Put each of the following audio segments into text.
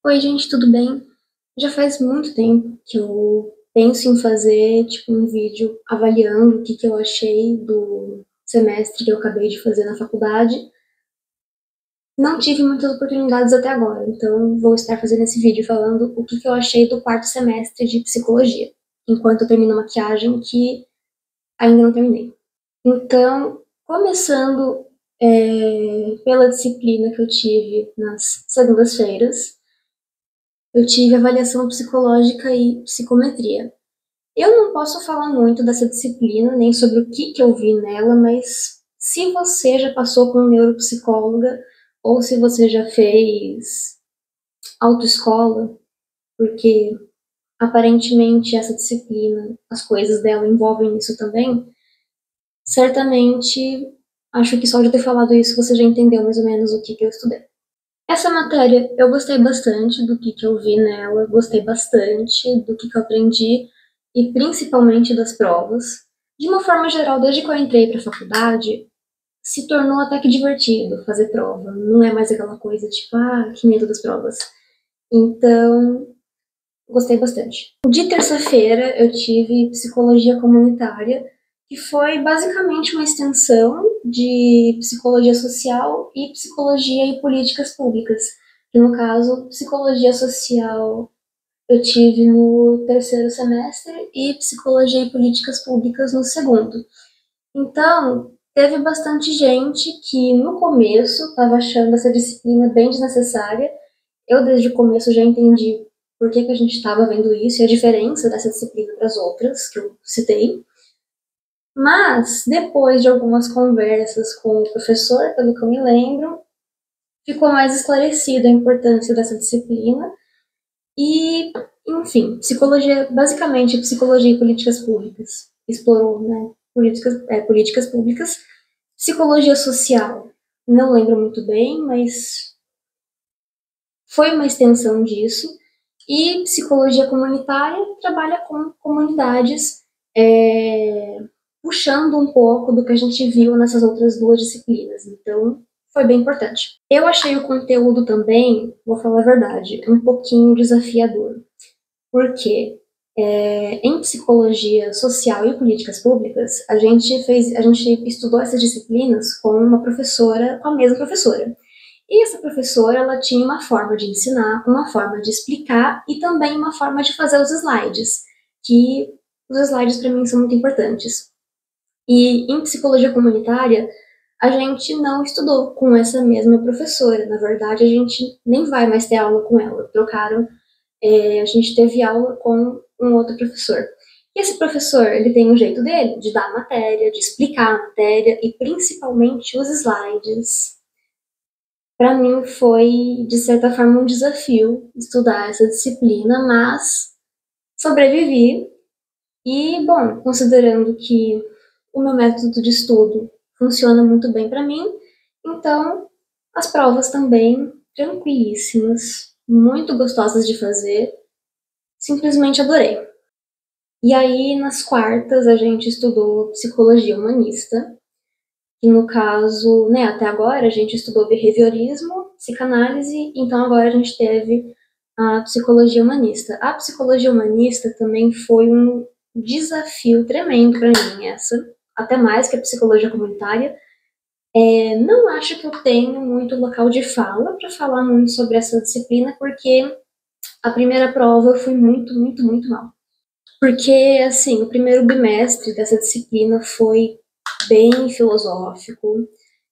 Oi, gente, tudo bem? Já faz muito tempo que eu penso em fazer, um vídeo avaliando o que eu achei do semestre que eu acabei de fazer na faculdade. Não tive muitas oportunidades até agora, então vou estar fazendo esse vídeo falando o que eu achei do quarto semestre de psicologia, enquanto eu termino a maquiagem, que ainda não terminei. Então, começando pela disciplina que eu tive nas segundas-feiras, eu tive avaliação psicológica e psicometria. Eu não posso falar muito dessa disciplina, nem sobre o que eu vi nela, mas se você já passou com neuropsicóloga, ou se você já fez autoescola, porque aparentemente essa disciplina, as coisas dela envolvem isso também, certamente, acho que só de ter falado isso você já entendeu mais ou menos o que eu estudei. Essa matéria eu gostei bastante do que eu vi nela, gostei bastante do que eu aprendi e principalmente das provas. De uma forma geral, desde que eu entrei para a faculdade, se tornou até que divertido fazer prova. Não é mais aquela coisa tipo, que medo das provas. Então, gostei bastante. De terça-feira eu tive psicologia comunitária, que foi basicamente uma extensão de psicologia social e psicologia e políticas públicas. Que no caso, psicologia social eu tive no terceiro semestre e psicologia e políticas públicas no segundo. Então, teve bastante gente que no começo estava achando essa disciplina bem desnecessária. Eu desde o começo já entendi por que a gente estava vendo isso e a diferença dessa disciplina para as outras que eu citei. Mas, depois de algumas conversas com o professor, pelo que eu me lembro, ficou mais esclarecida a importância dessa disciplina. E, enfim, psicologia, basicamente psicologia e políticas públicas. Explorou, né, políticas públicas. Psicologia social, não lembro muito bem, mas foi uma extensão disso. E psicologia comunitária trabalha com comunidades, puxando um pouco do que a gente viu nessas outras duas disciplinas. Então, foi bem importante. Eu achei o conteúdo também, vou falar a verdade, um pouquinho desafiador. Porque em psicologia social e políticas públicas, a gente estudou essas disciplinas com uma professora, com a mesma professora. E essa professora, ela tinha uma forma de ensinar, uma forma de explicar e também uma forma de fazer os slides, que os slides para mim são muito importantes. E em psicologia comunitária, a gente não estudou com essa mesma professora. Na verdade, a gente nem vai mais ter aula com ela. Trocaram, a gente teve aula com um outro professor. E esse professor, ele tem um jeito dele de dar a matéria, de explicar a matéria e principalmente os slides. Para mim foi, de certa forma, um desafio estudar essa disciplina, mas sobrevivi. E, bom, considerando que o meu método de estudo funciona muito bem para mim, então as provas também tranquilíssimas, muito gostosas de fazer, simplesmente adorei. E aí, nas quartas, a gente estudou psicologia humanista, que no caso, né, até agora a gente estudou behaviorismo, psicanálise, então agora a gente teve a psicologia humanista. A psicologia humanista também foi um desafio tremendo para mim, essa, até mais que a psicologia comunitária. Não acho que eu tenho muito local de fala para falar muito sobre essa disciplina, porque a primeira prova eu fui muito, muito, muito mal. Porque, assim, o primeiro bimestre dessa disciplina foi bem filosófico,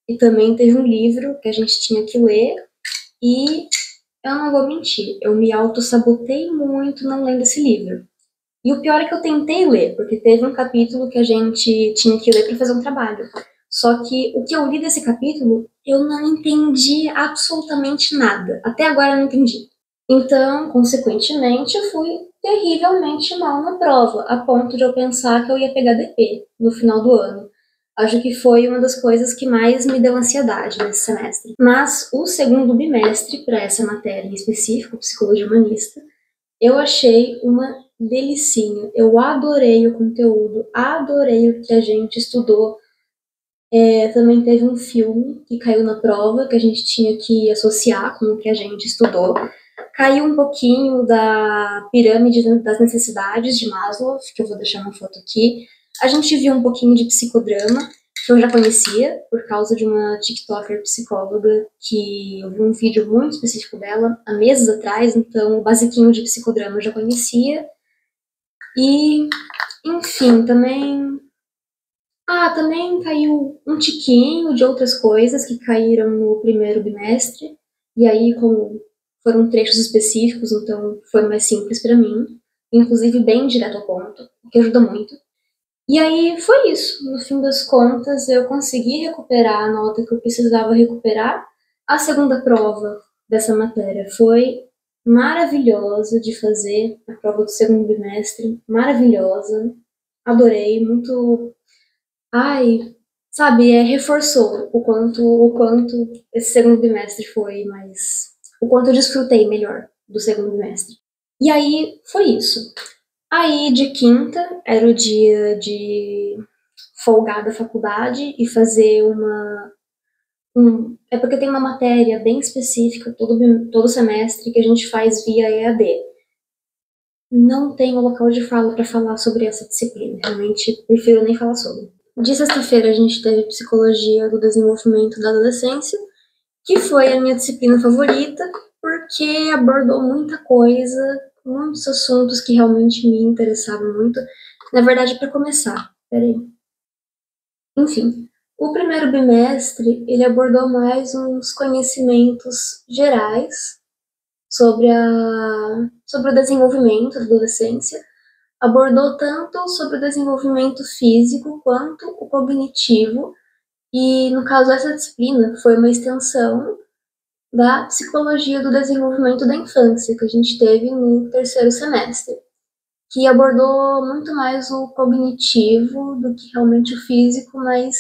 e também teve um livro que a gente tinha que ler, e eu não vou mentir, eu me auto-sabotei muito não lendo esse livro. E o pior é que eu tentei ler, porque teve um capítulo que a gente tinha que ler para fazer um trabalho. Só que o que eu li desse capítulo, eu não entendi absolutamente nada. Até agora eu não entendi. Então, consequentemente, eu fui terrivelmente mal na prova, a ponto de eu pensar que eu ia pegar DP no final do ano. Acho que foi uma das coisas que mais me deu ansiedade nesse semestre. Mas o segundo bimestre, para essa matéria em específico, psicologia humanista, eu achei uma delicinha. Eu adorei o conteúdo, adorei o que a gente estudou. Também teve um filme que caiu na prova, que a gente tinha que associar com o que a gente estudou. caiu um pouquinho da pirâmide das necessidades de Maslow, que eu vou deixar uma foto aqui. A gente viu um pouquinho de psicodrama, que eu já conhecia, por causa de uma TikToker psicóloga, que eu vi um vídeo muito específico dela, há meses atrás, então o basiquinho de psicodrama eu já conhecia. E, enfim, também caiu um tiquinho de outras coisas que caíram no primeiro bimestre, e aí, como foram trechos específicos, então foi mais simples para mim, inclusive bem direto ao ponto, o que ajuda muito. E aí foi isso, no fim das contas eu consegui recuperar a nota que eu precisava recuperar. A segunda prova dessa matéria foi maravilhosa de fazer, a prova do segundo bimestre, maravilhosa, adorei, muito. Ai, sabe, reforçou o quanto esse segundo bimestre foi mais. O quanto eu desfrutei melhor do segundo bimestre. E aí foi isso. Aí de quinta era o dia de folgar da faculdade e fazer é porque tem uma matéria bem específica todo semestre que a gente faz via EAD. Não tenho local de fala para falar sobre essa disciplina, realmente prefiro nem falar sobre. De sexta-feira a gente teve Psicologia do Desenvolvimento da Adolescência, que foi a minha disciplina favorita, porque abordou muita coisa, muitos assuntos que realmente me interessavam muito. Na verdade, para começar, peraí. Enfim, o primeiro bimestre, ele abordou mais uns conhecimentos gerais sobre o desenvolvimento da adolescência, abordou tanto sobre o desenvolvimento físico quanto o cognitivo, e no caso essa disciplina foi uma extensão da psicologia do desenvolvimento da infância que a gente teve no terceiro semestre, que abordou muito mais o cognitivo do que realmente o físico, mas,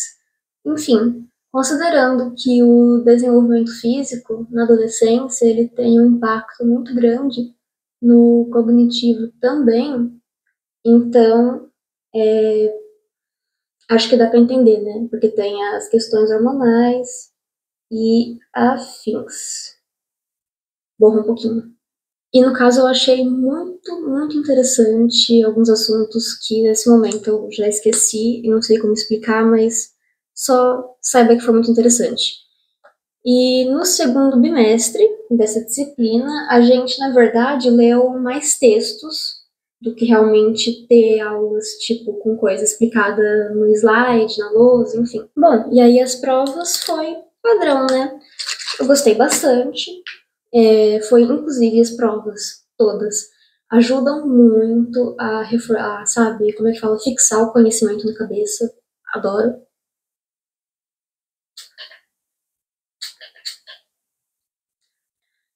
enfim, considerando que o desenvolvimento físico na adolescência ele tem um impacto muito grande no cognitivo também, então acho que dá para entender, né? Porque tem as questões hormonais e afins. Borra um pouquinho. E no caso eu achei muito, muito interessante alguns assuntos que nesse momento eu já esqueci e não sei como explicar, mas só saiba que foi muito interessante. E no segundo bimestre dessa disciplina, a gente, na verdade, leu mais textos do que realmente ter aulas, tipo, com coisa explicada no slide, na lousa, enfim. Bom, e aí as provas foi padrão, né? Eu gostei bastante. Foi, inclusive, as provas todas ajudam muito sabe, como é que fala? Fixar o conhecimento na cabeça. Adoro.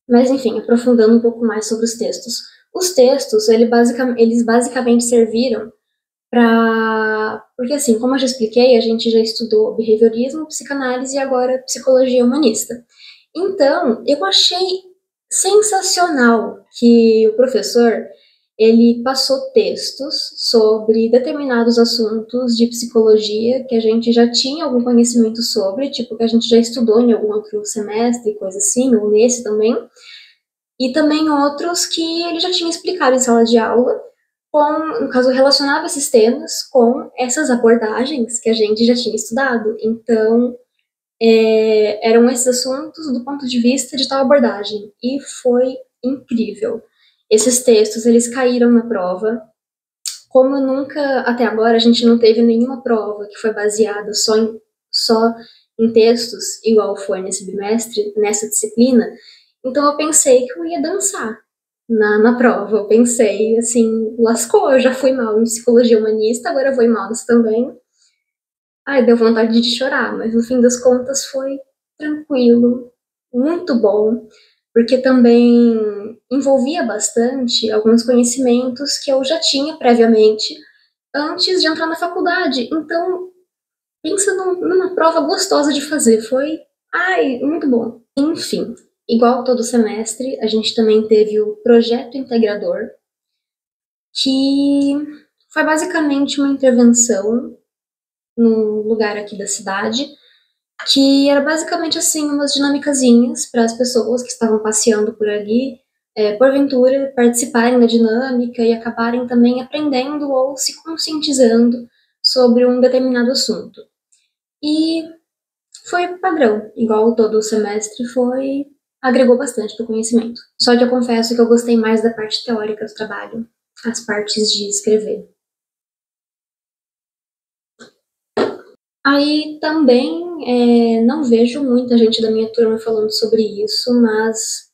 Mas, enfim, aprofundando um pouco mais sobre os textos. Os textos, eles basicamente serviram para. Porque, assim, como eu já expliquei, a gente já estudou behaviorismo, psicanálise e agora psicologia humanista. Então, eu achei sensacional que o professor ele passou textos sobre determinados assuntos de psicologia que a gente já tinha algum conhecimento sobre, tipo que a gente já estudou em algum outro semestre, coisa assim, ou nesse também, e também outros que ele já tinha explicado em sala de aula, no caso, relacionava esses temas com essas abordagens que a gente já tinha estudado. Então, eram esses assuntos do ponto de vista de tal abordagem. E foi incrível. Esses textos, eles caíram na prova. Como nunca, até agora, a gente não teve nenhuma prova que foi baseada só em textos, igual foi nesse bimestre, nessa disciplina, então eu pensei que eu ia dançar na prova. Eu pensei, assim, lascou, eu já fui mal em psicologia humanista, agora eu vou ir mal nessa também. Ai, deu vontade de chorar, mas no fim das contas foi tranquilo, muito bom, porque também envolvia bastante alguns conhecimentos que eu já tinha previamente antes de entrar na faculdade. Então, pensa numa prova gostosa de fazer, foi, ai, muito bom. Enfim, igual todo semestre, a gente também teve o projeto integrador, que foi basicamente uma intervenção num lugar aqui da cidade, que era basicamente assim umas dinâmicazinhas para as pessoas que estavam passeando por ali, porventura, participarem da dinâmica e acabarem também aprendendo ou se conscientizando sobre um determinado assunto. E foi padrão, igual todo o semestre, agregou bastante para o conhecimento. Só que eu confesso que eu gostei mais da parte teórica do trabalho, as partes de escrever. Aí também não vejo muita gente da minha turma falando sobre isso, mas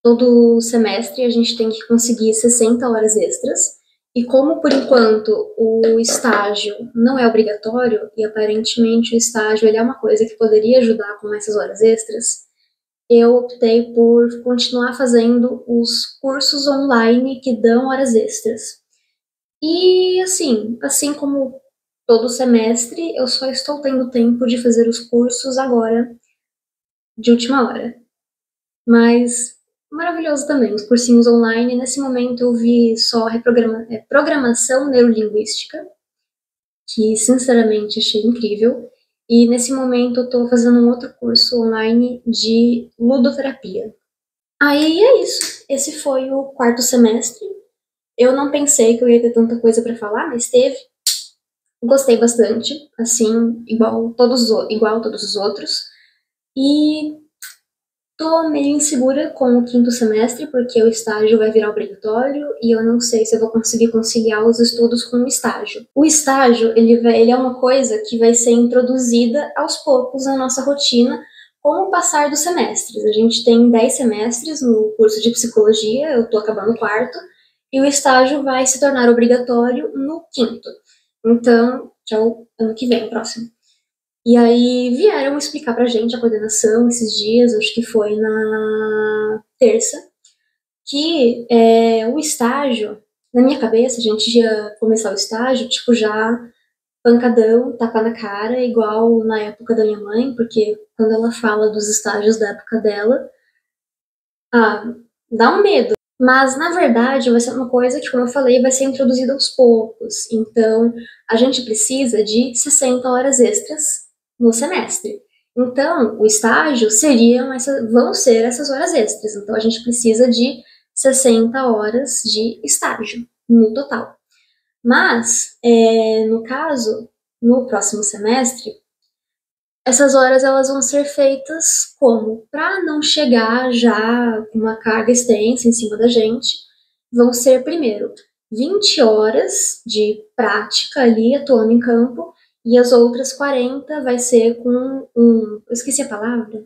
todo semestre a gente tem que conseguir 60 horas extras. E como, por enquanto, o estágio não é obrigatório, e aparentemente o estágio é uma coisa que poderia ajudar com essas horas extras, eu optei por continuar fazendo os cursos online que dão horas extras. E assim como todo semestre, eu só estou tendo tempo de fazer os cursos agora, de última hora. Mas maravilhoso também, os cursinhos online. Nesse momento eu vi só programação neurolinguística, que sinceramente achei incrível. E nesse momento eu estou fazendo um outro curso online de ludoterapia. Aí é isso. Esse foi o quarto semestre. Eu não pensei que eu ia ter tanta coisa para falar, mas teve. Gostei bastante, assim, igual todos os outros. E tô meio insegura com o quinto semestre, porque o estágio vai virar obrigatório e eu não sei se eu vou conseguir conciliar os estudos com o estágio. O estágio, ele é uma coisa que vai ser introduzida aos poucos na nossa rotina com o passar dos semestres. A gente tem 10 semestres no curso de psicologia, eu tô acabando o quarto, e o estágio vai se tornar obrigatório no quinto. Então, que é o ano que vem, próximo. E aí vieram explicar pra gente a coordenação esses dias, acho que foi na terça, que o estágio, na minha cabeça, a gente ia começar o estágio, tipo, já pancadão, tapa na cara, igual na época da minha mãe, porque quando ela fala dos estágios da época dela, dá um medo. Mas, na verdade, vai ser uma coisa que, como eu falei, vai ser introduzida aos poucos. Então, a gente precisa de 60 horas extras no semestre. Então, o estágio vão ser essas horas extras. Então, a gente precisa de 60 horas de estágio no total. Mas, no caso, no próximo semestre, essas horas elas vão ser feitas como? Para não chegar já com uma carga extensa em cima da gente, vão ser primeiro 20 horas de prática ali atuando em campo e as outras 40 vai ser com eu esqueci a palavra,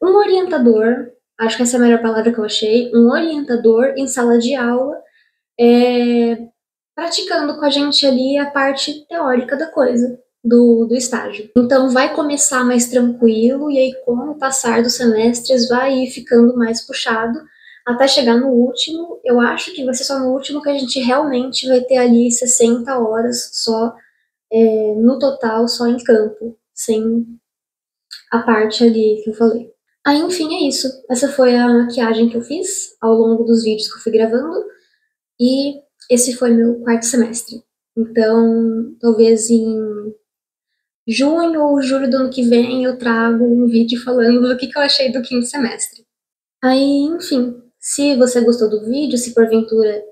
um orientador, acho que essa é a melhor palavra que eu achei, um orientador em sala de aula, praticando com a gente ali a parte teórica da coisa. Do estágio. Então vai começar mais tranquilo e aí com o passar dos semestres vai ir ficando mais puxado até chegar no último. Eu acho que vai ser só no último que a gente realmente vai ter ali 60 horas só no total, só em campo, sem a parte ali que eu falei. Aí enfim é isso. Essa foi a maquiagem que eu fiz ao longo dos vídeos que eu fui gravando e esse foi meu quarto semestre. Então talvez em junho ou julho do ano que vem eu trago um vídeo falando do que eu achei do quinto semestre. Aí, enfim, se você gostou do vídeo, se porventura,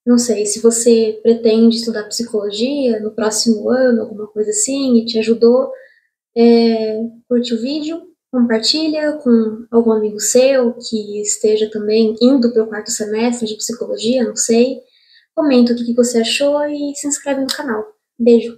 não sei, se você pretende estudar psicologia no próximo ano, alguma coisa assim, e te ajudou, curte o vídeo, compartilha com algum amigo seu que esteja também indo para o quarto semestre de psicologia, não sei. Comenta o que você achou e se inscreve no canal. Beijo!